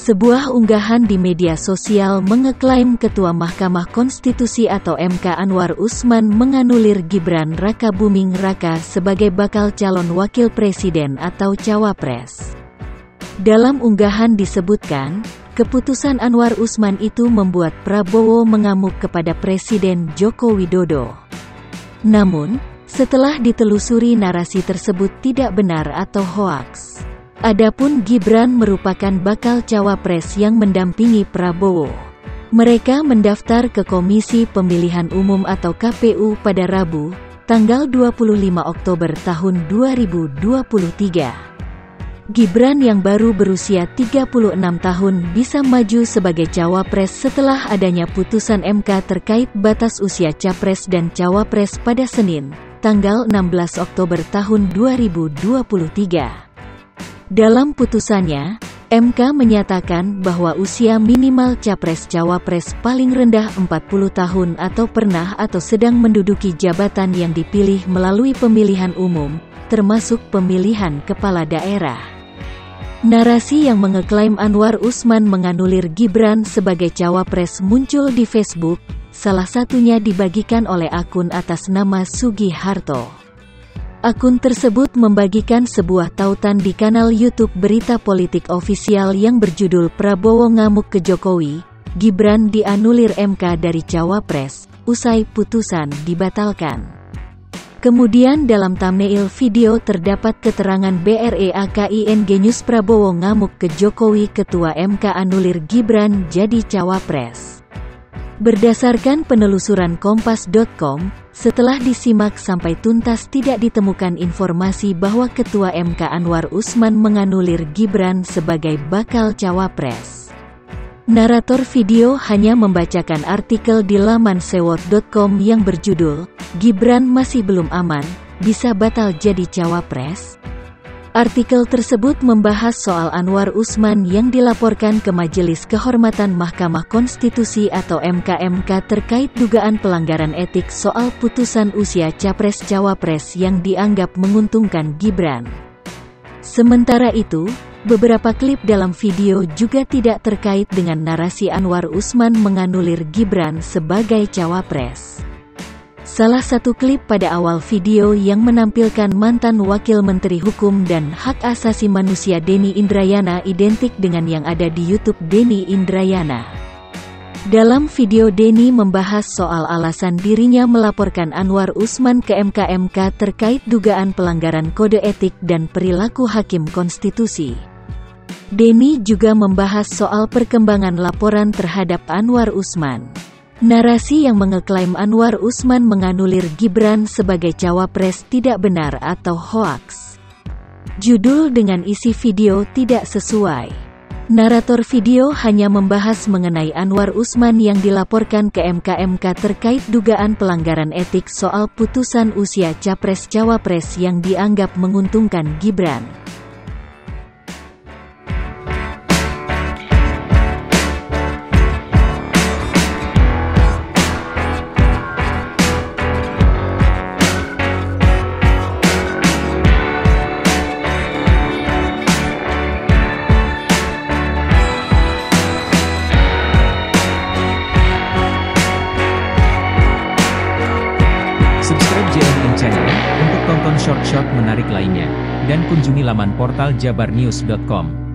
Sebuah unggahan di media sosial mengeklaim Ketua Mahkamah Konstitusi atau MK Anwar Usman menganulir Gibran Rakabuming Raka sebagai bakal calon wakil presiden atau cawapres. Dalam unggahan disebutkan, keputusan Anwar Usman itu membuat Prabowo mengamuk kepada Presiden Joko Widodo. Namun, setelah ditelusuri narasi tersebut tidak benar atau hoaks. Adapun Gibran merupakan bakal cawapres yang mendampingi Prabowo. Mereka mendaftar ke Komisi Pemilihan Umum atau KPU pada Rabu, tanggal 25 Oktober tahun 2023. Gibran yang baru berusia 36 tahun bisa maju sebagai cawapres setelah adanya putusan MK terkait batas usia capres dan cawapres pada Senin, tanggal 16 Oktober tahun 2023. Dalam putusannya, MK menyatakan bahwa usia minimal capres-cawapres paling rendah 40 tahun atau pernah atau sedang menduduki jabatan yang dipilih melalui pemilihan umum, termasuk pemilihan kepala daerah. Narasi yang mengeklaim Anwar Usman menganulir Gibran sebagai cawapres muncul di Facebook, salah satunya dibagikan oleh akun atas nama Sugiharto. Akun tersebut membagikan sebuah tautan di kanal YouTube Berita Politik Ofisial yang berjudul Prabowo ngamuk ke Jokowi, Gibran dianulir MK dari cawapres, usai putusan dibatalkan. Kemudian dalam thumbnail video terdapat keterangan BREAKING News Prabowo ngamuk ke Jokowi, Ketua MK anulir Gibran jadi cawapres. Berdasarkan penelusuran Kompas.com, setelah disimak sampai tuntas tidak ditemukan informasi bahwa Ketua MK Anwar Usman menganulir Gibran sebagai bakal cawapres. Narator video hanya membacakan artikel di laman sewot.com yang berjudul, Gibran masih belum aman, bisa batal jadi cawapres? Artikel tersebut membahas soal Anwar Usman yang dilaporkan ke Majelis Kehormatan Mahkamah Konstitusi atau MK terkait dugaan pelanggaran etik soal putusan usia capres-cawapres yang dianggap menguntungkan Gibran. Sementara itu, beberapa klip dalam video juga tidak terkait dengan narasi Anwar Usman menganulir Gibran sebagai cawapres. Salah satu klip pada awal video yang menampilkan mantan Wakil Menteri Hukum dan Hak Asasi Manusia Denny Indrayana identik dengan yang ada di YouTube Denny Indrayana. Dalam video Denny membahas soal alasan dirinya melaporkan Anwar Usman ke MK terkait dugaan pelanggaran kode etik dan perilaku hakim konstitusi. Denny juga membahas soal perkembangan laporan terhadap Anwar Usman. Narasi yang mengeklaim Anwar Usman menganulir Gibran sebagai cawapres tidak benar atau hoaks. Judul dengan isi video tidak sesuai. Narator video hanya membahas mengenai Anwar Usman yang dilaporkan ke MK terkait dugaan pelanggaran etik soal putusan usia capres-cawapres yang dianggap menguntungkan Gibran. Subscribe JNN Channel untuk tonton short-short menarik lainnya, dan kunjungi laman portal jabarnews.com.